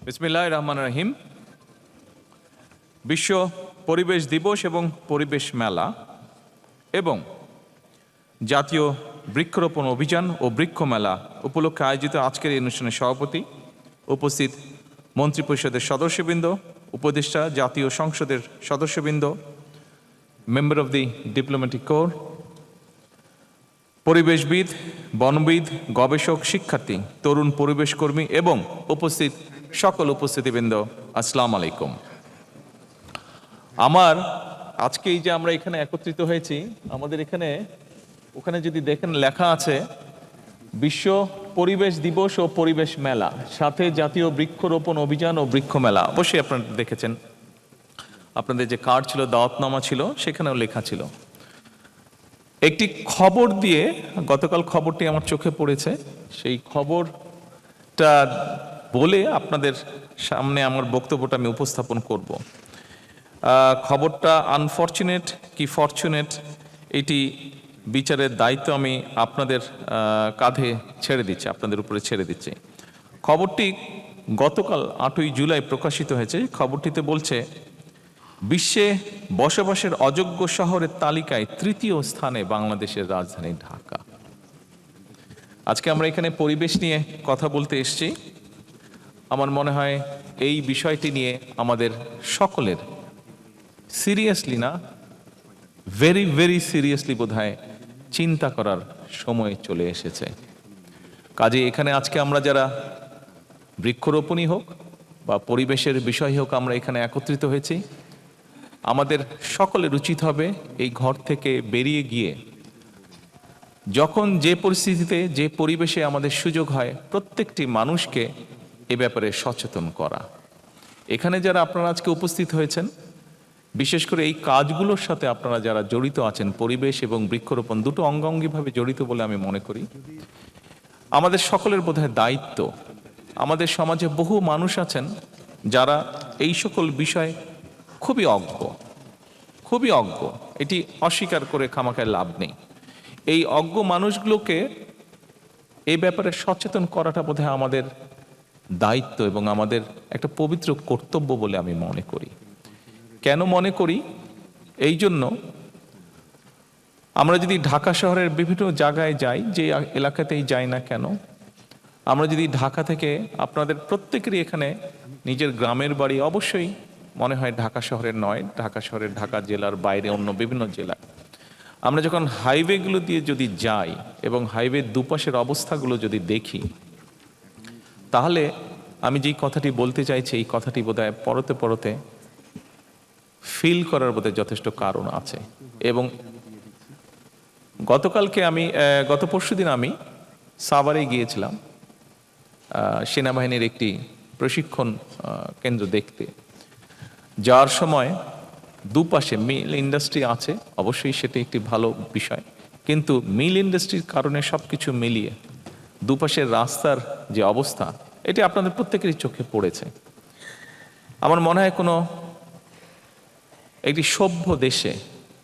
বিসমিল্লাহির রহমানির রহিম। বিশ্ব পরিবেশ দিবস এবং পরিবেশ মেলা এবং জাতীয় বৃক্ষরোপণ অভিযান ও বৃক্ষ মেলা উপলক্ষে আয়োজিত আজকের এই অনুষ্ঠানের সভাপতি, উপস্থিত মন্ত্রিপরিষদের সদস্যবৃন্দ, উপদেষ্টা, জাতীয় সংসদের সদস্যবৃন্দ, member of the diplomatic corps, পরিবেশবিদ, বনবিদ, গবেষক, শিক্ষার্থী, তরুণ পরিবেশ কর্মী এবং উপস্থিত সকল উপস্থিতিবৃন্দ, আসসালামু আলাইকুম। আমার আজকে এই যে আমরা এখানে একত্রিত হয়েছি, আমাদের ওখানে যদি দেখেন লেখা আছে বিশ্ব পরিবেশ দিবস ও পরিবেশ মেলা, সাথে জাতীয় বৃক্ষরোপণ অভিযান ও বৃক্ষ মেলা। অবশ্যই আপনারা দেখেছেন, আপনাদের যে কার্ড ছিল, দাওয়াতনামা ছিল, সেখানেও লেখা ছিল। একটি খবর দিয়ে, গতকাল খবরটি আমার চোখে পড়েছে, সেই খবরটা বলে আপনাদের সামনে আমার বক্তব্যটা আমি উপস্থাপন করব। খবরটা আনফরচুনেট কি ফরচুনেট, এটি বিচারের দায়িত্ব আমি আপনাদের কাঁধে ছেড়ে দিচ্ছি, আপনাদের উপরে ছেড়ে দিচ্ছি। খবরটি গতকাল 8ই জুলাই প্রকাশিত হয়েছে। খবরটিতে বলছে, বিশ্বে বসবাসের অযোগ্য শহরের তালিকায় 3য় স্থানে বাংলাদেশের রাজধানী ঢাকা। আজকে আমরা এখানে পরিবেশ নিয়ে কথা বলতে এসেছি। আমার মনে হয় এই বিষয়টি নিয়ে আমাদের সকলের সিরিয়াসলি না, ভেরি ভেরি সিরিয়াসলি বোধহয় চিন্তা করার সময় চলে এসেছে। কাজে এখানে আজকে আমরা যারা বৃক্ষরোপণই হোক বা পরিবেশের বিষয় হোক, আমরা এখানে একত্রিত হয়েছি, আমাদের সকলের উচিত হবে এই ঘর থেকে বেরিয়ে গিয়ে যখন যে পরিস্থিতিতে, যে পরিবেশে আমাদের সুযোগ হয়, প্রত্যেকটি মানুষকে এ ব্যাপারে সচেতন করা। এখানে যারা আপনারা আজকে উপস্থিত হয়েছেন, বিশেষ করে এই কাজগুলোর সাথে আপনারা যারা জড়িত আছেন, পরিবেশ এবং বৃক্ষরোপণ দুটো অঙ্গাঙ্গিভাবে জড়িত বলে আমি মনে করি। আমাদের সকলের বোধহয় দায়িত্ব, আমাদের সমাজে বহু মানুষ আছেন যারা এই সকল বিষয় খুবই অজ্ঞ, এটি অস্বীকার করে খামাখায় লাভ নেই। এই অজ্ঞ মানুষগুলোকে এই ব্যাপারে সচেতন করাটা বোধহয় আমাদের দায়িত্ব এবং আমাদের একটা পবিত্র কর্তব্য বলে আমি মনে করি। কেন মনে করি? এই জন্য, আমরা যদি ঢাকা শহরের বিভিন্ন জায়গায় যাই, যে এলাকাতেই যাই না কেন, আমরা যদি ঢাকা থেকে, আপনাদের প্রত্যেকেরই এখানে নিজের গ্রামের বাড়ি অবশ্যই মনে হয় ঢাকা শহরের নয়, ঢাকা শহরের, ঢাকা জেলার বাইরে অন্য বিভিন্ন জেলায়, আমরা যখন হাইওয়েগুলো দিয়ে যদি যাই এবং হাইওয়ের দুপাশের অবস্থাগুলো যদি দেখি, তাহলে আমি যেই কথাটি বলতে চাইছি, এই কথাটি বোধহয় পরতে পরতে ফিল করার বোধহয় যথেষ্ট কারণ আছে। এবং গত পরশুদিন আমি সাভারে গিয়েছিলাম সেনাবাহিনীর একটি প্রশিক্ষণ কেন্দ্র দেখতে। যাওয়ার সময় দুপাশে মিল ইন্ডাস্ট্রি আছে, অবশ্যই সেটা একটি ভালো বিষয়, কিন্তু মিল ইন্ডাস্ট্রির কারণে সবকিছু মিলিয়ে দুপাশের রাস্তার যে অবস্থা, এটি আপনাদের প্রত্যেকেরই চোখে পড়েছে। আমার মনে হয় কোনো একটি সভ্য দেশে,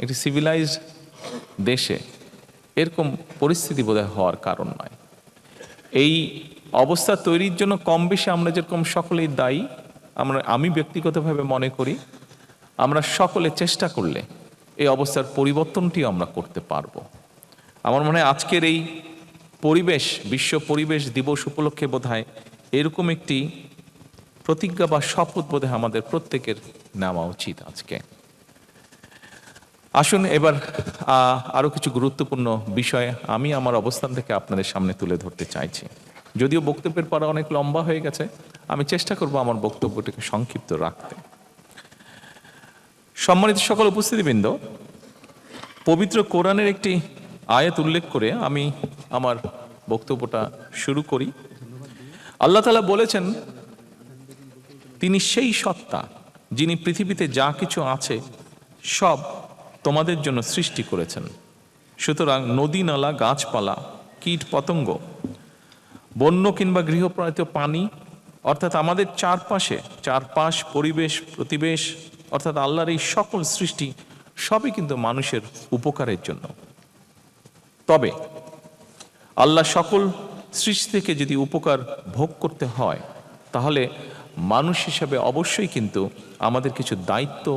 একটি সিভিলাইজড দেশে এরকম পরিস্থিতি বোধহয় হওয়ার কারণ নয়। এই অবস্থা তৈরির জন্য কম বেশি আমরা যেরকম সকলেই দায়ী, আমি ব্যক্তিগতভাবে মনে করি আমরা সকলে চেষ্টা করলে এই অবস্থার পরিবর্তনটিও আমরা করতে পারবো। আমার মনে হয় আজকের এই বিশ্ব পরিবেশ দিবস উপলক্ষে বোধহয় এরকম একটি প্রতিজ্ঞা বা শপথ বোধহয় আমাদের প্রত্যেকের নেওয়া উচিত আজকে। আসুন এবার আরো কিছু গুরুত্বপূর্ণ বিষয় আমি আমার অবস্থান থেকে আপনাদের সামনে তুলে ধরতে চাইছি। যদিও বক্তব্যের পর অনেক লম্বা হয়ে গেছে, আমি চেষ্টা করব আমার বক্তব্যটিকে সংক্ষিপ্ত রাখতে। সম্মানিত সকল উপস্থিতিবৃন্দ, পবিত্র কোরআনের একটি আয়াত উল্লেখ করে আমি আমার বক্তব্যটা শুরু করি। আল্লাহ তাআলা বলেছেন, তিনি সেই সত্তা যিনি পৃথিবীতে যা কিছু আছে সব তোমাদের জন্য সৃষ্টি করেছেন। সুতরাং নদী, নালা, গাছপালা, কীট পতঙ্গ, বন্য কিংবা গৃহপালিত পানি, অর্থাৎ আমাদের চারপাশ পরিবেশ, প্রতিবেশ, অর্থাৎ আল্লাহর এই সকল সৃষ্টি সবই কিন্তু মানুষের উপকারের জন্য। তবে আল্লাহ সকল সৃষ্টি থেকে যদি উপকার ভোগ করতে হয়, তাহলে মানুষ হিসাবে অবশ্যই কিন্তু আমাদের কিছু দায়িত্ব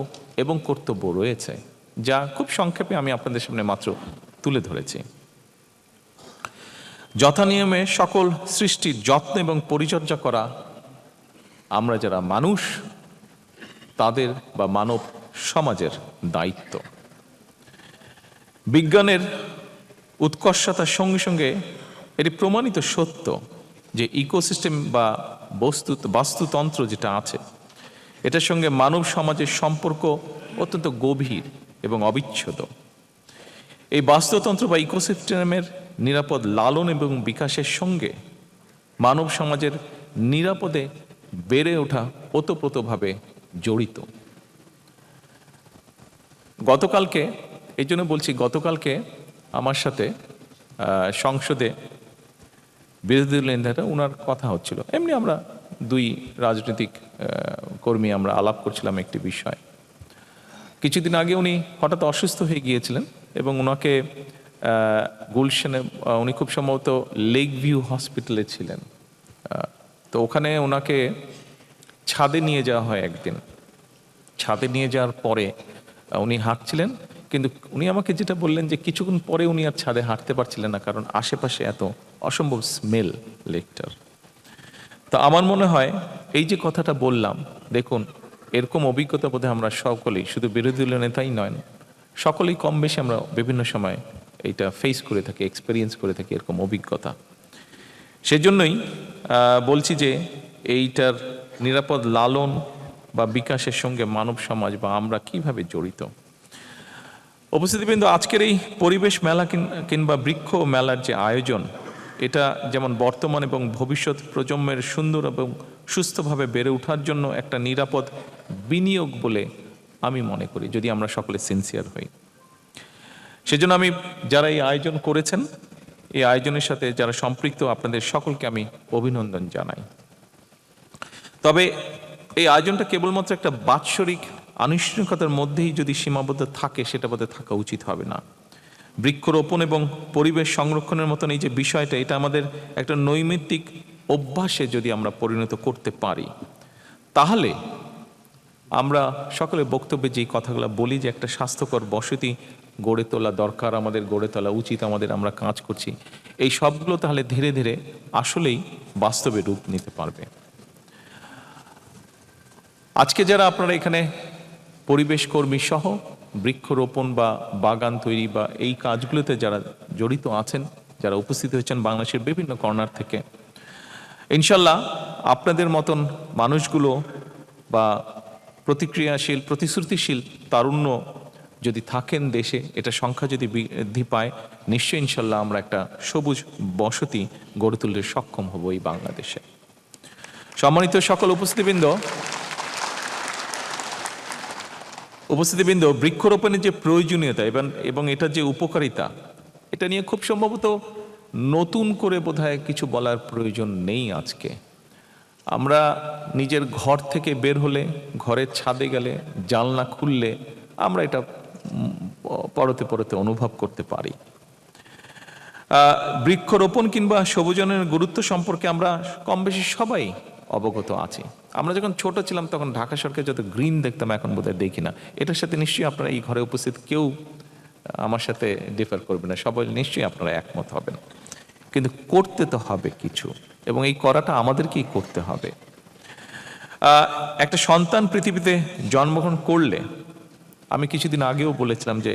এবং কর্তব্য রয়েছে, যা খুব সংক্ষেপে আমি আপনাদের সামনে মাত্র তুলে ধরেছি। যথানিয়মে সকল সৃষ্টির যত্ন এবং পরিচর্যা করা আমরা যারা মানুষ তাদের বা মানব সমাজের দায়িত্ব। বিজ্ঞানের উৎকর্ষতার সঙ্গে সঙ্গে এটি প্রমাণিত সত্য যে ইকোসিস্টেম বা বাস্তুতন্ত্র যেটা আছে এটার সঙ্গে মানব সমাজের সম্পর্ক অত্যন্ত গভীর এবং অবিচ্ছেদ্য। এই বাস্তুতন্ত্র বা ইকোসিস্টেমের নিরাপদ লালন এবং বিকাশের সঙ্গে মানব সমাজের নিরাপদে বেড়ে ওঠা ওতপ্রোতভাবে জড়িত। গতকালকে, এই জন্য বলছি, গতকালকে আমার সাথে সংসদে বিরোধী দলীয় নেতা ওনার কথা হচ্ছিল, এমনি আমরা দুই রাজনৈতিক কর্মী আমরা আলাপ করছিলাম একটি বিষয়। কিছুদিন আগে উনি হঠাৎ অসুস্থ হয়ে গিয়েছিলেন এবং ওনাকে গুলশানে, উনি খুব সম্ভবত লেক ভিউ হসপিটালে ছিলেন, তো ওখানে ওনাকে ছাদে নিয়ে যাওয়া হয়। একদিন ছাদে নিয়ে যাওয়ার পরে উনি হাঁটছিলেন, কিন্তু উনি আমাকে যেটা বললেন যে কিছুক্ষণ পরে উনি আর ছাদে হাঁটতে পারছিলেন না, কারণ আশেপাশে এত অসম্ভব স্মেল লেকটার। তো আমার মনে হয় এই যে কথাটা বললাম, দেখুন এরকম অভিজ্ঞতা বোধহয় আমরা সকলেই, শুধু বিরোধী দলীয় নেতাই নয়, সকলেই কম বেশি আমরা বিভিন্ন সময় এইটা ফেস করে থাকি, এক্সপেরিয়েন্স করে থাকি এরকম অভিজ্ঞতা। সেজন্যই বলছি যে এইটার নিরাপদ লালন বা বিকাশের সঙ্গে মানব সমাজ বা আমরা কিভাবে জড়িত। উপস্থিতিবৃন্দ, আজকের এই পরিবেশ মেলা কিংবা বৃক্ষ মেলার যে আয়োজন, এটা যেমন বর্তমান এবং ভবিষ্যৎ প্রজন্মের সুন্দর এবং সুস্থভাবে বেড়ে ওঠার জন্য একটা নিরাপদ বিনিয়োগ বলে আমি মনে করি, যদি আমরা সকলে সিনসিয়ার হই। সেজন্য আমি যারা এই আয়োজন করেছেন, এই আয়োজনের সাথে যারা সম্পৃক্ত, আপনাদের সকলকে আমি অভিনন্দন জানাই। তবে এই আয়োজনটা কেবলমাত্র একটা বাৎসরিক আনুষ্ঠানিকতার মধ্যেই যদি সীমাবদ্ধ থাকে, সেটা বোধহয় থাকা উচিত হবে না। বৃক্ষরোপণ এবং পরিবেশ সংরক্ষণের মতন এই যে বিষয়টা, এটা আমাদের একটা নৈমিত্তিক অভ্যাসে যদি আমরা পরিণত করতে পারি, তাহলে আমরা সকলে বক্তব্যে যেই কথাগুলো বলি যে একটা স্বাস্থ্যকর বসতি গড়ে তোলা দরকার, আমাদের গড়ে তোলা উচিত, আমরা কাজ করছি, এই সবগুলো তাহলে ধীরে ধীরে আসলেই বাস্তবে রূপ নিতে পারবে। আজকে যারা আপনারা এখানে পরিবেশ কর্মী সহ বৃক্ষরোপণ বা বাগান তৈরি বা এই কাজগুলোতে যারা জড়িত আছেন, যারা উপস্থিত হয়েছেন বাংলাদেশের বিভিন্ন কর্নার থেকে, ইনশাল্লাহ আপনাদের মতন মানুষগুলো বা প্রতিক্রিয়াশীল, প্রতিশ্রুতিশীল তারুণ্য যদি থাকেন দেশে, এটা সংখ্যা যদি বৃদ্ধি পায়, নিশ্চয়ই ইনশাল্লাহ আমরা একটা সবুজ বসতি গড়ে তুলতে সক্ষম হব এই বাংলাদেশে। সম্মানিত সকল উপস্থিতিবৃন্দ, বৃক্ষরোপণের যে প্রয়োজনীয়তা এবং এটার যে উপকারিতা, এটা নিয়ে খুব সম্ভবত নতুন করে বোধহয় কিছু বলার প্রয়োজন নেই। আজকে আমরা নিজের ঘর থেকে বের হলে, ঘরের ছাদে গেলে, জানলা খুললে আমরা এটা পরতে পরতে অনুভব করতে পারি। বৃক্ষরোপণ কিংবা সবুজায়নের গুরুত্ব সম্পর্কে আমরা কম বেশি সবাই অবগত আছি। আমরা যখন ছোট ছিলাম তখন ঢাকা সরকার যত গ্রিন দেখতাম, এখন বোধহয় দেখি না। এটার সাথে নিশ্চয়ই আপনারা এই ঘরে উপস্থিত কেউ আমার সাথে ডিফার করবে না, সবাই নিশ্চয়ই আপনারা একমত হবেন। কিন্তু করতে তো হবে কিছু, এবং এই করাটা আমাদেরকেই করতে হবে। একটা সন্তান পৃথিবীতে জন্মগ্রহণ করলে, আমি কিছুদিন আগেও বলেছিলাম যে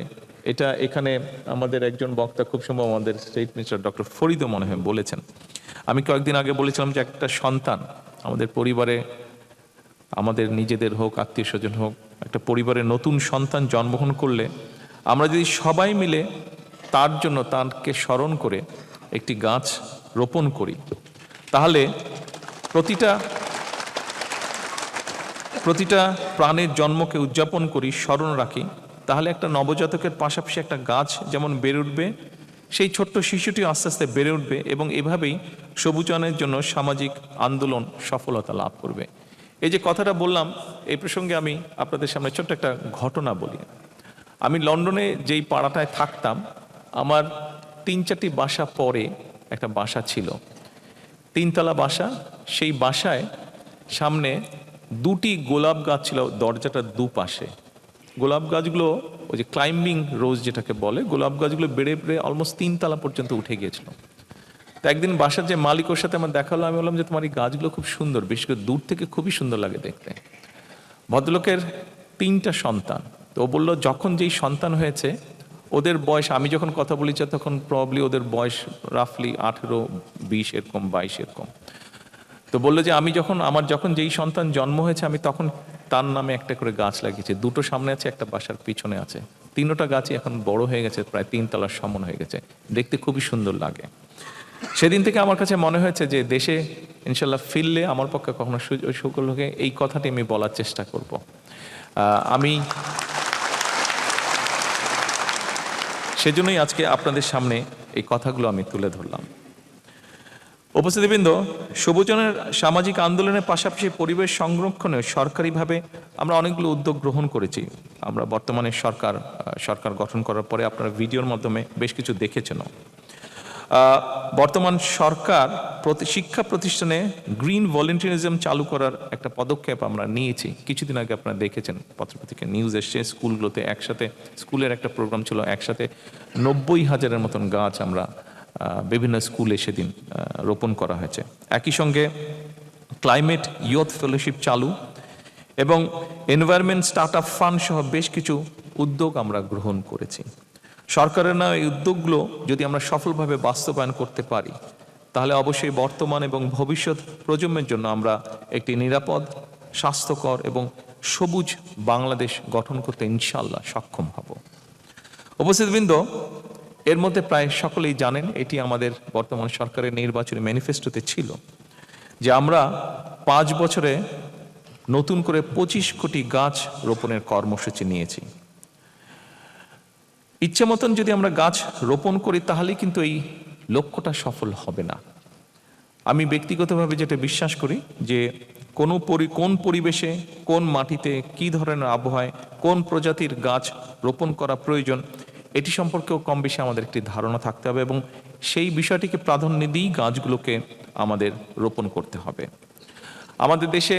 এটা এখানে আমাদের একজন বক্তা, খুব সম্ভব আমাদের স্টেট মিনিস্টার ডক্টর ফরিদও মনে হয় বলেছেন, আমি কয়েকদিন আগে বলেছিলাম যে একটা সন্তান আমাদের পরিবারে, আমাদের নিজেদের হোক, আত্মীয় স্বজন হোক, একটা পরিবারে নতুন সন্তান জন্মগ্রহণ করলে আমরা যদি সবাই মিলে তার জন্য, তাকে স্মরণ করে একটি গাছ রোপণ করি, তাহলে প্রতিটা প্রাণের জন্মকে উদযাপন করি, স্মরণ রাখি, তাহলে একটা নবজাতকের পাশাপাশি একটা গাছ যেমন বেড়ে উঠবে, সেই ছোট্ট শিশুটি আস্তে আস্তে বেড়ে উঠবে, এবং এভাবেই সবুজায়নের জন্য সামাজিক আন্দোলন সফলতা লাভ করবে। এই যে কথাটা বললাম, এই প্রসঙ্গে আমি আপনাদের সামনে ছোট্ট একটা ঘটনা বলি। আমি লন্ডনে যেই পাড়াটায় থাকতাম, আমার 3-4টি বাসা পরে একটা বাসা ছিল, 3তলা বাসা। সেই বাসায় সামনে দুটি গোলাপ গাছ ছিল দরজাটার দুপাশে। গোলাপ গাছগুলো ওই যে ক্লাইম্বিং রোজ যেটাকে বলে, গোলাপ গাছগুলো বেড়ে বেড়ে অলমোস্ট 3 তলা পর্যন্ত উঠে গিয়েছিল। তো একদিন বাসার যে মালিক ওর সাথে আমার দেখা হলো, আমি বললাম যে তোমার এই গাছগুলো খুব সুন্দর, বিশেষ করে দূর থেকে খুবই সুন্দর লাগে দেখতে। ভদ্রলোকের 3টা সন্তান। তো ও বললো যখন যেই সন্তান হয়েছে ওদের বয়স, আমি যখন কথা বলেছি তখন প্রবাবলি ওদের বয়স রাফলি 18, 20 এরকম, 22 এরকম। তো বললো যে আমার যখন যেই সন্তান জন্ম হয়েছে আমি তখন তার নামে একটা করে গাছ লাগিয়েছি। 2টো সামনে আছে, একটা বাসার পিছনে আছে। 3টা গাছই এখন বড় হয়ে গেছে, প্রায় 3 তলার সমান হয়ে গেছে, দেখতে খুবই সুন্দর লাগে। সেদিন থেকে আমার কাছে মনে হয়েছে যে দেশে ইনশাল্লাহ ফিরলে আমার পক্ষে কখনো সুযোগ হলে এই কথাটি আমি বলার চেষ্টা করব। আমি সেজন্যই আজকে আপনাদের সামনে এই কথাগুলো আমি তুলে ধরলাম। উপস্থিতিবৃন্দ, সবুজনের সামাজিক আন্দোলনের পাশাপাশি পরিবেশ সংরক্ষণে সরকারিভাবে আমরা অনেকগুলো উদ্যোগ গ্রহণ করেছি। আমরা বর্তমানে সরকার গঠন করার পরে আপনারা ভিডিওর মাধ্যমে বেশ কিছু দেখেছেন। বর্তমান সরকার শিক্ষা প্রতিষ্ঠানে গ্রিন ভলেন্টিয়ারিজম চালু করার একটা পদক্ষেপ আমরা নিয়েছি। কিছুদিন আগে আপনারা দেখেছেন পত্রপত্রিকায় নিউজ এসছে, স্কুলগুলোতে একসাথে, স্কুলের একটা প্রোগ্রাম ছিল, একসাথে 90,000-এর মতন গাছ আমরা বিভিন্ন স্কুলে সেদিন রোপণ করা হয়েছে। একই সঙ্গে ক্লাইমেট ইয়ুথ ফেলোশিপ চালু এবং এনভায়রনমেন্ট স্টার্টআপ ফান্ড সহ বেশ কিছু উদ্যোগ আমরা গ্রহণ করেছি। সরকারের না এই উদ্যোগগুলো যদি আমরা সফলভাবে বাস্তবায়ন করতে পারি তাহলে অবশ্যই বর্তমান এবং ভবিষ্যৎ প্রজন্মের জন্য আমরা একটি নিরাপদ, স্বাস্থ্যকর এবং সবুজ বাংলাদেশ গঠন করতে ইনশাআল্লাহ সক্ষম হব। উপস্থিতবৃন্দ, এর মধ্যে প্রায় সকলেই জানেন এটি আমাদের বর্তমান সরকারের নির্বাচনী ম্যানিফেস্টোতে ছিল যে আমরা 5 বছরে নতুন করে 25 কোটি গাছ রোপণের কর্মসূচি নিয়েছি। ইচ্ছে মতন যদি আমরা গাছ রোপণ করি তাহলে কিন্তু এই লক্ষ্যটা সফল হবে না। আমি ব্যক্তিগতভাবে যেটা বিশ্বাস করি যে কোন পরিবেশে, কোন মাটিতে, কি ধরনের আবহাওয়ায় কোন প্রজাতির গাছ রোপণ করা প্রয়োজন এটি সম্পর্কেও কম বেশি আমাদের একটি ধারণা থাকতে হবে এবং সেই বিষয়টিকে প্রাধান্য দিয়েই গাছগুলোকে আমাদের রোপণ করতে হবে। আমাদের দেশে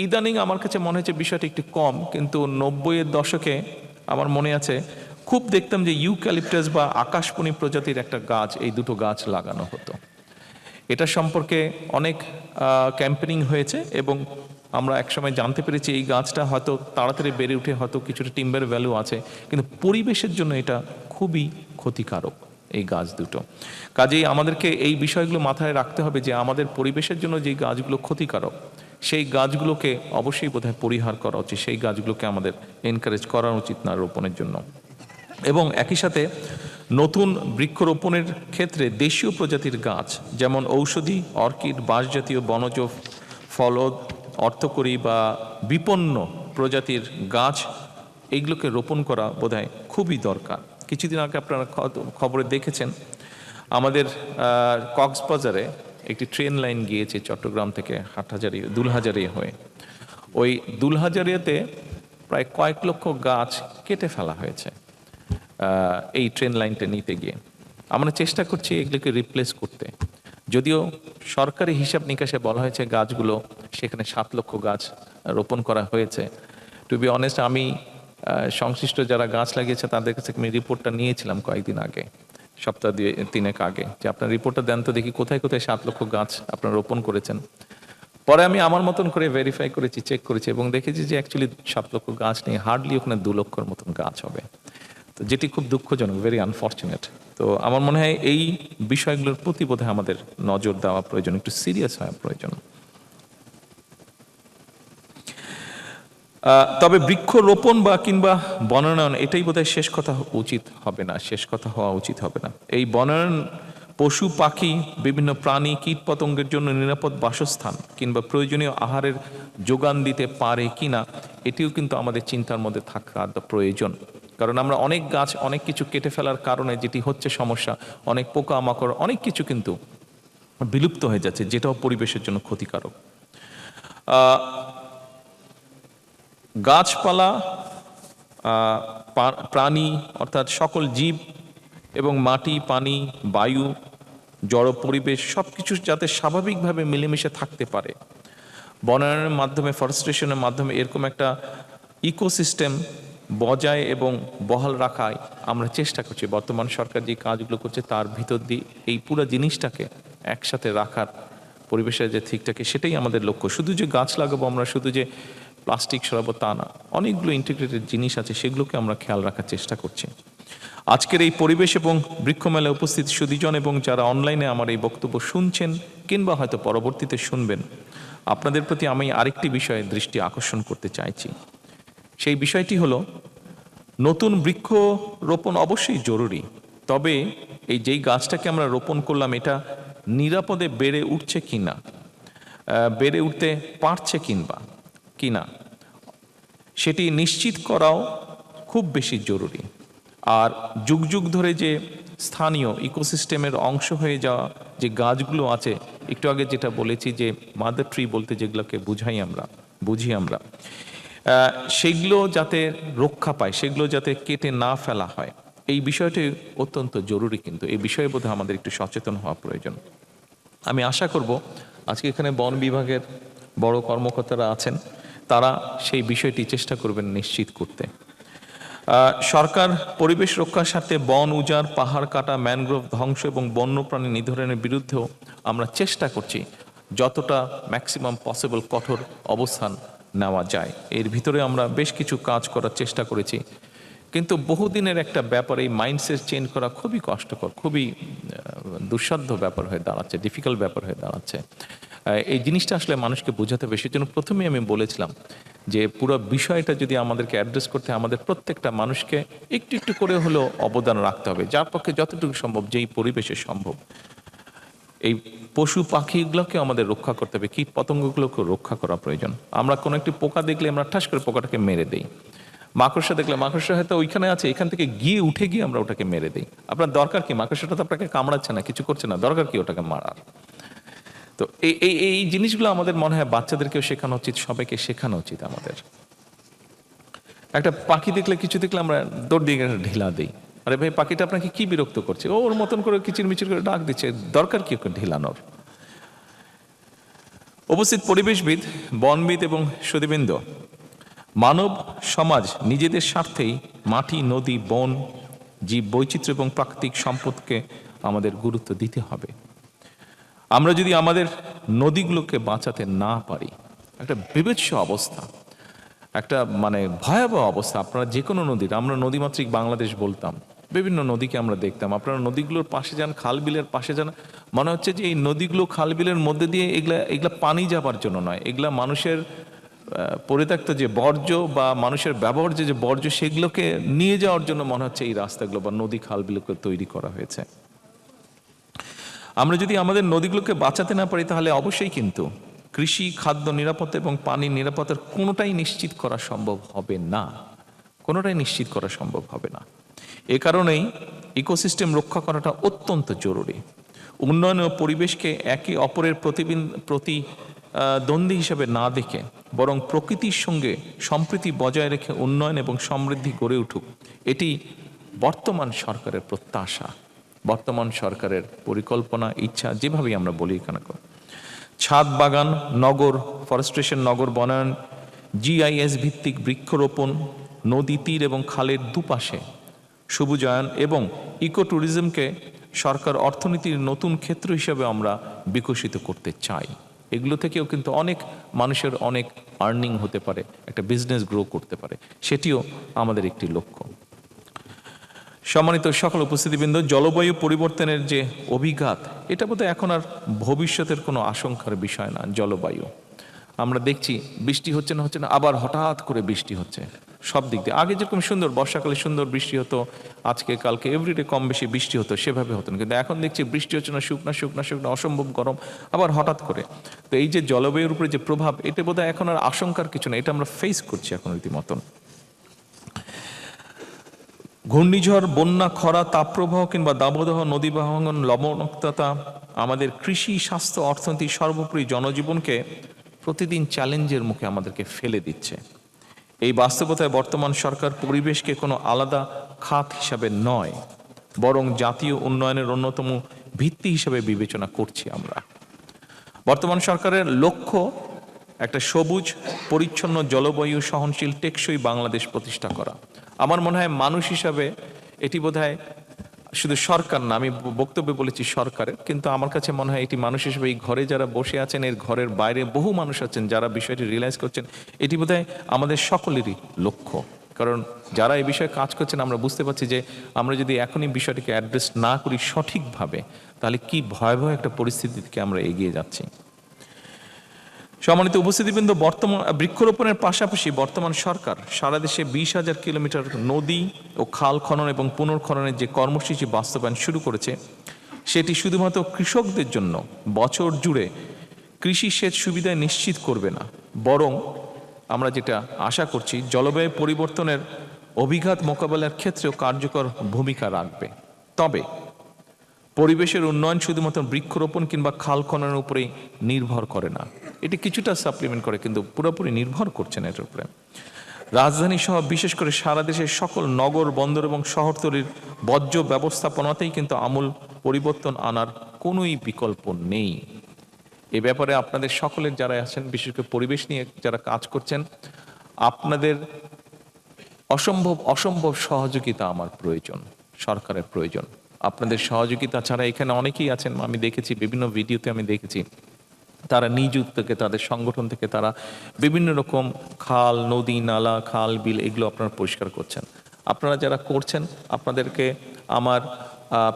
ইদানিং আমার কাছে মনে হচ্ছে বিষয়টি একটু কম, কিন্তু 90-এর দশকে আমার মনে আছে খুব দেখতাম যে ইউক্যালিপটাস বা আকাশমণি প্রজাতির একটা গাছ, এই দুটো গাছ লাগানো হতো। এটা সম্পর্কে অনেক ক্যাম্পেনিং হয়েছে এবং আমরা একসময় জানতে পেরেছি এই গাছটা হয়তো তাড়াতাড়ি বেড়ে উঠে হয়তো কিছুটা টিম্বার ভ্যালু আছে, কিন্তু পরিবেশের জন্য এটা খুবই ক্ষতিকারক এই গাছ দুটো। কাজেই আমাদেরকে এই বিষয়গুলো মাথায় রাখতে হবে যে আমাদের পরিবেশের জন্য যে গাছগুলো ক্ষতিকারক সেই গাছগুলোকে অবশ্যই বোধহয় পরিহার করা উচিত, সেই গাছগুলোকে আমাদের এনকারেজ করা উচিত না রোপণের জন্য। এবং একই সাথে নতুন বৃক্ষরোপণের ক্ষেত্রে দেশীয় প্রজাতির গাছ যেমন ঔষধি, অর্কিড, বাঁশজাতীয়, বনজ, ফলদ, অর্থকরী বা বিপন্ন প্রজাতির গাছ এইগুলোকে রোপণ করা বোধহয় খুবই দরকার। কিছুদিন আগে আপনারা খবরে দেখেছেন আমাদের কক্সবাজারে একটি ট্রেন লাইন গিয়েছে চট্টগ্রাম থেকে দুলহাজারিয়া হয়ে। ওই দুলহাজারিয়াতে প্রায় কয়েক লক্ষ গাছ কেটে ফেলা হয়েছে এই ট্রেন লাইনটা নিতে গিয়ে। আমরা চেষ্টা করছি এগুলোকে রিপ্লেস করতে, যদিও সরকারি হিসাব নিকাশে বলা হয়েছে গাছগুলো সেখানে 7 লক্ষ গাছ রোপণ করা হয়েছে। টু বি অনেস্ট, আমি সংশ্লিষ্ট যারা গাছ লাগিয়েছে তাদের কাছে আমি রিপোর্টটা নিয়েছিলাম কয়েকদিন আগে, সপ্তাহ 2-3 আগে, যে আপনার রিপোর্টটা দেন তো দেখি কোথায় কোথায় 7 লক্ষ গাছ আপনারা রোপণ করেছেন। পরে আমি আমার মতন করে ভেরিফাই করেছি, চেক করেছি এবং দেখেছি যে অ্যাকচুয়ালি 7 লক্ষ গাছ নেই, হার্ডলি ওখানে 2 লক্ষর মতন গাছ হবে, তো যেটি খুব দুঃখজনক, ভেরি আনফর্চুনেট। তো আমার মনে হয় এই বিষয়গুলোর প্রতি বোধহয় আমাদের নজর দেওয়া প্রয়োজন, একটু সিরিয়াস হওয়া প্রয়োজন। তবে বৃক্ষরোপণ বা কিংবা বনায়ন এটাই বোধহয় শেষ কথা হওয়া উচিত হবে না। এই বনায়ন পশু পাখি, বিভিন্ন প্রাণী, কীট পতঙ্গের জন্য নিরাপদ বাসস্থান কিংবা প্রয়োজনীয় আহারের যোগান দিতে পারে কিনা এটিও কিন্তু আমাদের চিন্তার মধ্যে থাকা প্রয়োজন। কারণ আমরা অনেক গাছ, অনেক কিছু কেটে ফেলার কারণে যেটি হচ্ছে সমস্যা, অনেক পোকামাকড়, অনেক কিছু কিন্তু বিলুপ্ত হয়ে যাচ্ছে, যেটাও পরিবেশের জন্য ক্ষতিকারক। গাছপালা, প্রাণী অর্থাৎ সকল জীব এবং মাটি, পানি, বায়ু, জড় পরিবেশ সব কিছু যাতে স্বাভাবিকভাবে মিলেমিশে থাকতে পারে, বনায়নের মাধ্যমে, ফরেস্টেশনের মাধ্যমে এরকম একটা ইকোসিস্টেম বজায় এবং বহাল রাখায় আমরা চেষ্টা করছি। বর্তমান সরকার যে কাজগুলো করছে তার ভিতর দিয়ে এই পুরো জিনিসটাকে একসাথে রাখার, পরিবেশের যে ঠিকটাকে, সেটাই আমাদের লক্ষ্য। শুধু যে গাছ লাগাবো আমরা, শুধু যে প্লাস্টিক সরাবো তা না, অনেকগুলো ইন্টিগ্রেটেড জিনিস আছে, সেগুলোকে আমরা খেয়াল রাখার চেষ্টা করছি। আজকের এই পরিবেশ এবং বৃক্ষ মেলায় উপস্থিত সুধীজন এবং যারা অনলাইনে আমার এই বক্তব্য শুনছেন কিংবা হয়তো পরবর্তীতে শুনবেন, আপনাদের প্রতি আমি আরেকটি বিষয়ে দৃষ্টি আকর্ষণ করতে চাইছি। সেই বিষয়টি হলো, নতুন বৃক্ষ রোপণ অবশ্যই জরুরি, তবে এই যেই গাছটাকে আমরা রোপণ করলাম এটা নিরাপদে বেড়ে উঠছে কিনা, বেড়ে উঠতে পারছে কিনা সেটি নিশ্চিত করাও খুব বেশি জরুরি। আর যুগ যুগ ধরে যে স্থানীয় ইকোসিস্টেমের অংশ হয়ে যাওয়া যে গাছগুলো আছে, একটু আগে যেটা বলেছি যে মাদার ট্রি বলতে যেগুলোকে বুঝি আমরা, সেগুলো যাতে রক্ষা পায়, সেগুলো যাতে কেটে না ফেলা হয়, এই বিষয়টি অত্যন্ত জরুরি। কিন্তু এই বিষয়ে বোধহয় আমাদের একটু সচেতন হওয়া প্রয়োজন। আমি আশা করব আজকে এখানে বন বিভাগের বড় কর্মকর্তারা আছেন, তারা সেই বিষয়টি চেষ্টা করবেন নিশ্চিত করতে। সরকার পরিবেশ রক্ষার স্বার্থে বন উজাড়, পাহাড় কাটা, ম্যানগ্রোভ ধ্বংস এবং বন্যপ্রাণী নিধনের বিরুদ্ধেও আমরা চেষ্টা করছি যতটা ম্যাক্সিমাম পসিবল কঠোর অবস্থান নেওয়া যায়। এর ভিতরে আমরা বেশ কিছু কাজ করার চেষ্টা করেছি, কিন্তু বহুদিনের একটা ব্যাপার, এই মাইন্ডসেট চেঞ্জ করা খুবই কষ্টকর, খুবই দুঃসাধ্য ব্যাপার হয়ে দাঁড়াচ্ছে, ডিফিকাল্ট ব্যাপার হয়ে দাঁড়াচ্ছে। এই জিনিসটা আসলে মানুষকে বোঝাতে হবে। সেজন্য প্রথমেই আমি বলেছিলাম যে পুরো বিষয়টা যদি আমাদেরকে অ্যাড্রেস করতে, আমাদের প্রত্যেকটা মানুষকে একটু একটু করে হলেও অবদান রাখতে হবে, যার পক্ষে যতটুকু সম্ভব, যেই পরিবেশে সম্ভব। এই পশু পাখিগুলোকে আমাদের রক্ষা করতে হবে, কীট পতঙ্গগুলোকে রক্ষা করা প্রয়োজন। আমরা কোনো একটি পোকা দেখলে আমরা ঠাস করে পোকাটাকে মেরে দেই, মাকড়সা দেখলে মাকড়সা হয়তো ওইখানে আছে, এখান থেকে উঠে গিয়ে আমরা ওটাকে মেরে দিই। আপনার দরকার কি? মাকড়সাটা তো আপনাকে কামড়াচ্ছে না, কিছু করছে না, দরকার কি ওটাকে মারার? তো এই জিনিসগুলো আমাদের মনে হয় বাচ্চাদেরকেও শেখানো উচিত, সবাইকে শেখানো উচিত আমাদের। একটা পাখি দেখলে, কিছু দেখলে আমরা দৌড় দিয়ে ঢিলা দিই, আরে ভাই পাখিটা আপনাকে কি বিরক্ত করছে? ওর মতন করে কিচিরমিচির করে ডাক দিচ্ছে, দরকার কি ওকে ঢিলানোর? উপস্থিত পরিবেশবিদ, বনবিদ এবং সুধীবৃন্দ, মানব সমাজ নিজেদের স্বার্থেই মাটি, নদী, বন, জীব বৈচিত্র্য এবং প্রাকৃতিক সম্পদকে আমাদের গুরুত্ব দিতে হবে। আমরা যদি আমাদের নদীগুলোকে বাঁচাতে না পারি, একটা বিভৎস অবস্থা, একটা ভয়াবহ অবস্থা। আপনারা যে কোনো নদীর, আমরা নদীমাতৃক বাংলাদেশ বলতাম, বিভিন্ন নদীকে আমরা দেখতাম। আপনারা নদীগুলোর পাশে যান, খাল বিলের পাশে যান, মনে হচ্ছে যে এই নদীগুলো খাল বিলের মধ্যে দিয়ে এগুলা পানি যাবার জন্য নয়, এগুলা মানুষের পরিত্যক্ত যে বর্জ্য বা মানুষের ব্যবহার্য যে বর্জ্য, সেগুলোকে নিয়ে যাওয়ার জন্য মনে হচ্ছে এই রাস্তাগুলো বা নদী খাল বিলকে তৈরি করা হয়েছে। আমরা যদি আমাদের নদীগুলোকে বাঁচাতে না পারি, তাহলে অবশ্যই কিন্তু কৃষি, খাদ্য নিরাপত্তা এবং পানির নিরাপত্তার কোনোটাই নিশ্চিত করা সম্ভব হবে না, কোনোটাই নিশ্চিত করা সম্ভব হবে না। এ কারণেই ইকোসিস্টেম রক্ষা করাটা অত্যন্ত জরুরি। উন্নয়ন ও পরিবেশকে একে অপরের প্রতিদ্বন্দ্বী হিসেবে না দেখে, বরং প্রকৃতির সঙ্গে সম্প্রীতি বজায় রেখে উন্নয়ন এবং সমৃদ্ধি গড়ে উঠুক, এটি বর্তমান সরকারের প্রত্যাশা, বর্তমান সরকারের পরিকল্পনা, ইচ্ছা, যেভাবেই আমরা বলি কেন। ছাদ বাগান, নগর ফরেস্টেশন, নগর বনায়ন, GIS ভিত্তিক বৃক্ষরোপণ, নদী তীর এবং খালের দুপাশে সবুজায়ন এবং ইকো ট্যুরিজমকে সরকার অর্থনীতির নতুন ক্ষেত্র হিসেবে আমরা বিকশিত করতে চাই। এগুলো থেকেও কিন্তু অনেক মানুষের অনেক আর্নিং হতে পারে, একটা বিজনেস গ্রো করতে পারে, সেটিও আমাদের একটি লক্ষ্য। সম্মানিত সকল উপস্থিতিবৃন্দ, জলবায়ু পরিবর্তনের যে অভিঘাত, এটা বোধহয় এখন আর ভবিষ্যতের কোনো আশঙ্কার বিষয় না। জলবায়ু আমরা দেখছি, বৃষ্টি হচ্ছে না, আবার হঠাৎ করে বৃষ্টি হচ্ছে সব দিক দিয়ে। আগে যেরকম সুন্দর বর্ষাকালে সুন্দর বৃষ্টি হতো, আজকে কালকে এভরিডে কম বেশি বৃষ্টি হতো, সেভাবে হতো না। কিন্তু এখন দেখছি বৃষ্টি হচ্ছে না, শুকনা অসম্ভব গরম, আবার হঠাৎ করে। তো এই যে জলবায়ুর উপরে যে প্রভাব, এটা বোধহয় এখন আর আশঙ্কার কিছু না, এটা আমরা ফেস করছি এখন রীতিমতন। ঘূর্ণিঝড়, বন্যা, খরা, তাপপ্রবাহ কিংবা দাবদাহ, নদী ভাঙন, লবণাক্ততা আমাদের কৃষি, স্বাস্থ্য, অর্থনীতি, সর্বোপরি জনজীবনকে প্রতিদিন চ্যালেঞ্জের মুখে আমাদেরকে ফেলে দিচ্ছে। এই বাস্তবতায় বর্তমান সরকার পরিবেশকে কোনো আলাদা খাত হিসাবে নয়, বরং জাতীয় উন্নয়নের অন্যতম ভিত্তি হিসেবে বিবেচনা করছি আমরা। বর্তমান সরকারের লক্ষ্য একটা সবুজ, পরিচ্ছন্ন, জলবায়ু সহনশীল, টেকসই বাংলাদেশ প্রতিষ্ঠা করা। আমার মনে হয় মানুষ হিসাবে এটি বোধহয় শুধু সরকার না, আমি বক্তব্যে বলেছি সরকারের, কিন্তু আমার কাছে মনে হয় এটি মানুষ হিসেবে এই ঘরে যারা বসে আছেন, এর ঘরের বাইরে বহু মানুষ আছেন যারা বিষয়টি রিয়েলাইজ করছেন, এটি বোধহয় আমাদের সকলেরই লক্ষ্য। কারণ যারা এই বিষয়ে কাজ করছেন আমরা বুঝতে পারছি যে আমরা যদি এখনই বিষয়টিকে অ্যাড্রেস না করি সঠিকভাবে, তাহলে কি ভয়াবহ একটা পরিস্থিতিকে আমরা এগিয়ে যাচ্ছি। সম্মানিত উপস্থিতিবৃন্দ, বর্তমান বৃক্ষরোপণের পাশাপাশি বর্তমান সরকার সারা দেশে 20,000 কিলোমিটার নদী ও খাল খনন এবং পুনর্খননের যে কর্মসূচি বাস্তবায়ন শুরু করেছে, সেটি শুধুমাত্র কৃষকদের জন্য বছর জুড়ে কৃষি সেচ সুবিধা নিশ্চিত করবে না, বরং আমরা যেটা আশা করছি জলবায়ু পরিবর্তনের অভিঘাত মোকাবেলার ক্ষেত্রেও কার্যকর ভূমিকা রাখবে। তবে পরিবেশের উন্নয়ন শুধুমাত্র বৃক্ষরোপণ কিংবা খাল খননের উপরেই নির্ভর করে না, এটি কিছুটা সাপ্লিমেন্ট করে, কিন্তু পুরোপুরি নির্ভর করছে না এটার উপরে। রাজধানী সহ বিশেষ করে সারা দেশের সকল নগর, বন্দর এবং শহরতলির বর্জ্য ব্যবস্থাপনাতেই কিন্তু আমূল পরিবর্তন আনার কোনোই বিকল্প নেই। এ ব্যাপারে আপনাদের সকলের যারা আছেন, বিশেষ করে পরিবেশ নিয়ে যারা কাজ করছেন, আপনাদের অসম্ভব সহযোগিতা আমার প্রয়োজন, সরকারের প্রয়োজন। আপনাদের সহযোগিতা ছাড়া এখানে অনেকেই আছেন, আমি দেখেছি বিভিন্ন ভিডিওতে, আমি দেখেছি তারা নিজ উদ্যোগে তাদের সংগঠন থেকে তারা বিভিন্ন রকম খাল, নদী, নালা, খাল, বিল এগুলো আপনারা পরিষ্কার করছেন। আপনারা যারা করছেন, আপনাদেরকে আমার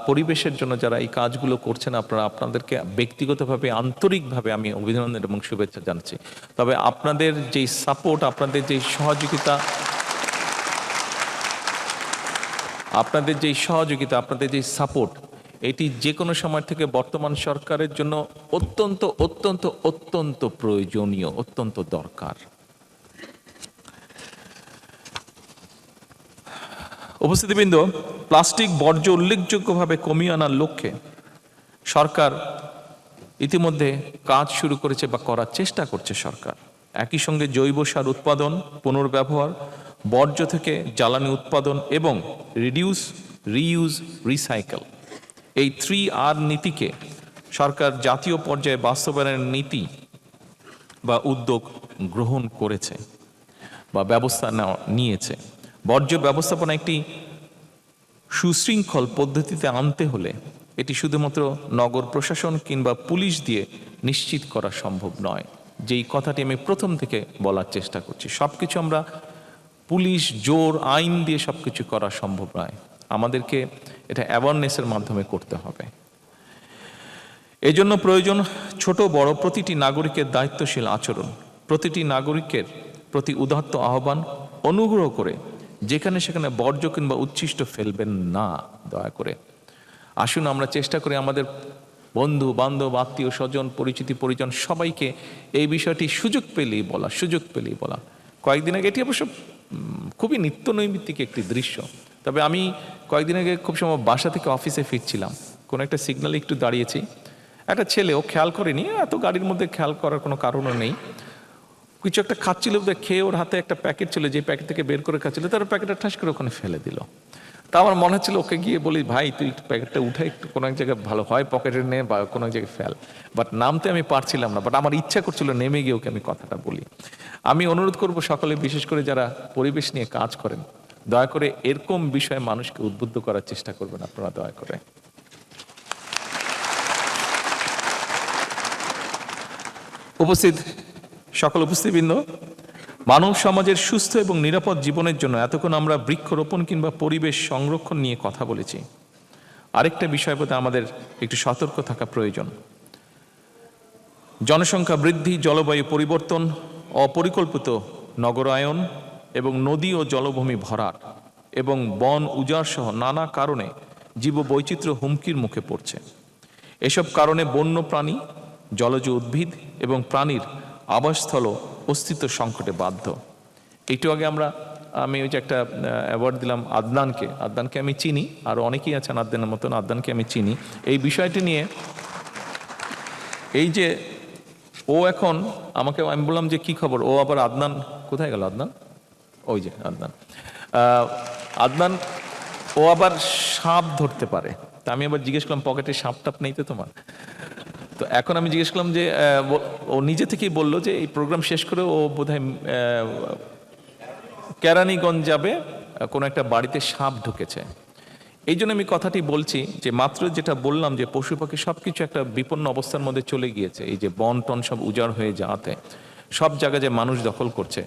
পরিবেশের জন্য যারা এই কাজগুলো করছেন, আপনাদেরকে ব্যক্তিগতভাবে আন্তরিকভাবে আমি অভিনন্দন এবং শুভেচ্ছা জানাচ্ছি। তবে আপনাদের যেই সাপোর্ট, আপনাদের যেই সহযোগিতা, আপনাদের যেই সাপোর্ট, এটি যে কোনো সময় থেকে বর্তমান সরকারের জন্য অত্যন্ত অত্যন্ত অত্যন্ত প্রয়োজনীয়, অত্যন্ত দরকার। উপস্থিতিবৃন্দ, প্লাস্টিক বর্জ্য উল্লেখযোগ্যভাবে কমিয়ে আনার লক্ষ্যে সরকার ইতিমধ্যে কাজ শুরু করেছে বা করার চেষ্টা করছে সরকার। একই সঙ্গে জৈব সার উৎপাদন, পুনর্ব্যবহার, বর্জ্য থেকে জ্বালানি উৎপাদন এবং রিডিউস, রিইউজ, রিসাইকেল, এই 3R নীতিকে সরকার জাতীয় পর্যায়ে বাস্তবায়নের নীতি বা উদ্যোগ গ্রহণ করেছে বা ব্যবস্থা নিয়েছে। বর্জ্য ব্যবস্থাপনা একটি সুশৃঙ্খল পদ্ধতিতে আনতে হলে এটি শুধুমাত্র নগর প্রশাসন কিংবা পুলিশ দিয়ে নিশ্চিত করা সম্ভব নয়। যেই কথাটি আমি প্রথম থেকে বলার চেষ্টা করছি, সবকিছু আমরা পুলিশ, জোর, আইন দিয়ে সবকিছু করা সম্ভব নয়, আমাদেরকে এটা অ্যাওয়ারনেসের মাধ্যমে করতে হবে। এজন্য প্রয়োজন ছোট বড় প্রতিটি নাগরিকের দায়িত্বশীল আচরণ, প্রতিটি নাগরিকের প্রতি উদাত্ত আহ্বান, অনুগ্রহ করে যেখানে সেখানে বর্জ্য কিংবা উচ্ছিষ্ট ফেলবেন না, দয়া করে। আসুন আমরা চেষ্টা করি আমাদের বন্ধু বান্ধব, আত্মীয় স্বজন, পরিচিতি পরিজন সবাইকে এই বিষয়টি সুযোগ পেলেই বলা। কয়েকদিন আগে, এটি অবশ্য খুবই নিত্য নৈমিত্তিক একটি দৃশ্য, তবে আমি কয়েকদিন আগে খুব সময় বাসা থেকে অফিসে ফিরছিলাম, কোনো একটা সিগন্যালে একটু দাঁড়িয়েছি, একটা ছেলে, ও খেয়াল করেনি, এত গাড়ির মধ্যে খেয়াল করার কোনো কারণও নেই, কিছু একটা খাচ্ছিল, খেয়ে ওর হাতে একটা প্যাকেট ছিল, যে প্যাকেট থেকে বের করে খাচ্ছিল, তার প্যাকেটটা ঠাস করে ওখানে ফেলে দিল। তা আমার মনে হচ্ছিল ওকে গিয়ে বলি, ভাই তুই প্যাকেটটা উঠে একটু কোনো এক জায়গায় ভালো হয় পকেটে নে বা কোনো এক জায়গায় ফেল, বাট নামতে আমি পারছিলাম না, বাট আমার ইচ্ছা করছিল নেমে গিয়ে ওকে আমি কথাটা বলি। আমি অনুরোধ করব সকলে, বিশেষ করে যারা পরিবেশ নিয়ে কাজ করেন, দয়া করে এরকম বিষয়ে মানুষকে উদ্বুদ্ধ করার চেষ্টা করবেন আপনারা, দয়া করে। সকল উপস্থিতবৃন্দ, মানব সমাজের সুস্থ এবং নিরাপদ জীবনের জন্য এতক্ষণ আমরা বৃক্ষরোপণ কিংবা পরিবেশ সংরক্ষণ নিয়ে কথা বলেছি। আরেকটা বিষয় প্রতি আমাদের একটু সতর্ক থাকা প্রয়োজন। জনসংখ্যা বৃদ্ধি, জলবায়ু পরিবর্তন, অপরিকল্পিত নগরায়ন এবং নদী ও জলভূমি ভরাট এবং বন উজাড় সহ নানা কারণে জীববৈচিত্র্য হুমকির মুখে পড়ছে। এসব কারণে বন্য প্রাণী, জলজ উদ্ভিদ এবং প্রাণীর আবাসস্থল অস্তিত্ব সংকটে বাধ্য। একটু আগে আমি ওই যে একটা অ্যাওয়ার্ড দিলাম আদনানকে আমি চিনি, আর অনেকেই আছেন আদনানের মতন, আদনানকে আমি চিনি। এই বিষয়টি নিয়ে এই যে ও এখন আমি বললাম যে কি খবর, ও আবার আদনান কোথায় গেল, আদনান ওই যে আদনান ও আবার সাপ ধরতে পারে। তা আমি আবার জিজ্ঞেস করলাম পকেটে সাপ টাপ নেই তো তোমার? তো এখন আমি জিজ্ঞেস করলাম যে ও নিজে থেকেই বললো যে এই প্রোগ্রাম শেষ করে ও বোধহয় কেরানীগঞ্জ যাবে, কোনো একটা বাড়িতে সাপ ঢুকেছে। এই জন্য আমি কথাটি বলছি যে মাত্র যেটা বললাম যে পশু পাখি সব কিছু একটা বিপন্ন অবস্থার মধ্যে চলে গিয়েছে, এই যে বন টন সব উজাড় হয়ে যাওয়াতে সব জায়গায় যে মানুষ দখল করছে,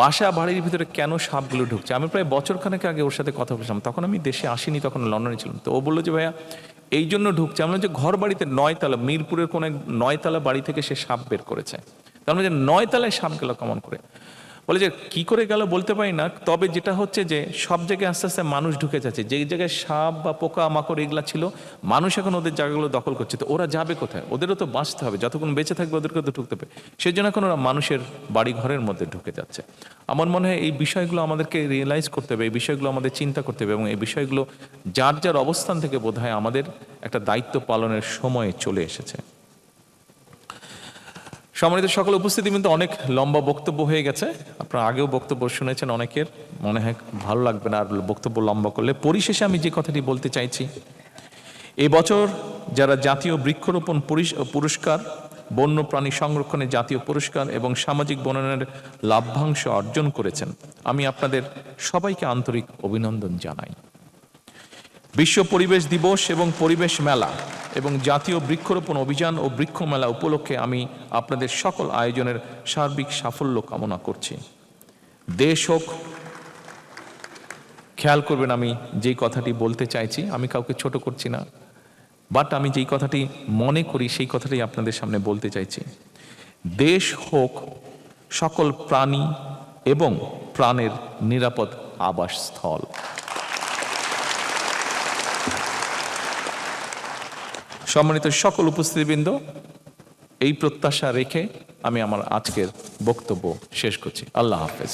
বাসা বাড়ির ভিতরে কেন সাপগুলো ঢুকছে। আমি প্রায় বছরখানেক আগে ওর সাথে কথা বলছিলাম, তখন আমি দেশে আসিনি, তখন লন্ডনে ছিলাম। তো ও বললো যে ভাইয়া এই জন্য ঢুকছে। আমরা যে ঘর বাড়িতে 9 তলা, মিরপুরের কোনো 9 তলা বাড়ি থেকে সে সাপ বের করেছে। তার মানে যে 9 তলায় সাপ গেল কেমন করে, বলে যে কি করে গেল বলতে পারি না, তবে যেটা হচ্ছে যে সব জায়গায় আস্তে আস্তে মানুষ ঢুকে যাচ্ছে, যেই জায়গায় সাপ বা পোকা মাকড় এগুলা ছিল মানুষ এখন ওদের জায়গাগুলো দখল করছে। তো ওরা যাবে কোথায়? ওদেরও তো বাঁচতে হবে, যতক্ষণ বেঁচে থাকবে ওদেরকে তো ঢুকতে হবে। সেই জন্য এখন ওরা মানুষের বাড়ি ঘরের মধ্যে ঢুকে যাচ্ছে। আমার মনে হয় এই বিষয়গুলো আমাদেরকে রিয়েলাইজ করতে হবে, এই বিষয়গুলো আমাদের চিন্তা করতে হবে, এবং এই বিষয়গুলো যার যার অবস্থান থেকে বোধহয় আমাদের একটা দায়িত্ব পালনের সময় চলে এসেছে। সম্মানিত সকল উপস্থিতি, কিন্তু অনেক লম্বা বক্তব্য হয়ে গেছে। আপনারা আগেও বক্তব্য শুনেছেন অনেকের, মনে হয় ভালো লাগবে না আর বক্তব্য লম্বা করলে। পরিশেষে আমি যে কথাটি বলতে চাইছি, এবছর যারা জাতীয় বৃক্ষরোপণ পুরস্কার, বন্যপ্রাণী সংরক্ষণের জাতীয় পুরস্কার এবং সামাজিক বনায়নের লাভ্যাংশ অর্জন করেছেন, আমি আপনাদের সবাইকে আন্তরিক অভিনন্দন জানাই। বিশ্ব পরিবেশ দিবস এবং পরিবেশ মেলা এবং জাতীয় বৃক্ষরোপণ অভিযান ও বৃক্ষ মেলা উপলক্ষে আমি আপনাদের সকল আয়োজনের সার্বিক সাফল্য কামনা করছি। দেশ হোক, খেয়াল করবেন আমি যেই কথাটি বলতে চাইছি, আমি কাউকে ছোট করছি না, বাট আমি যেই কথাটি মনে করি সেই কথাটি আপনাদের সামনে বলতে চাইছি। দেশ হোক সকল প্রাণী এবং প্রাণের নিরাপদ আবাসস্থল। সম্মানিত সকল উপস্থিতিবৃন্দ, এই প্রত্যাশা রেখে আমি আমার আজকের বক্তব্য শেষ করছি। আল্লাহ হাফেজ।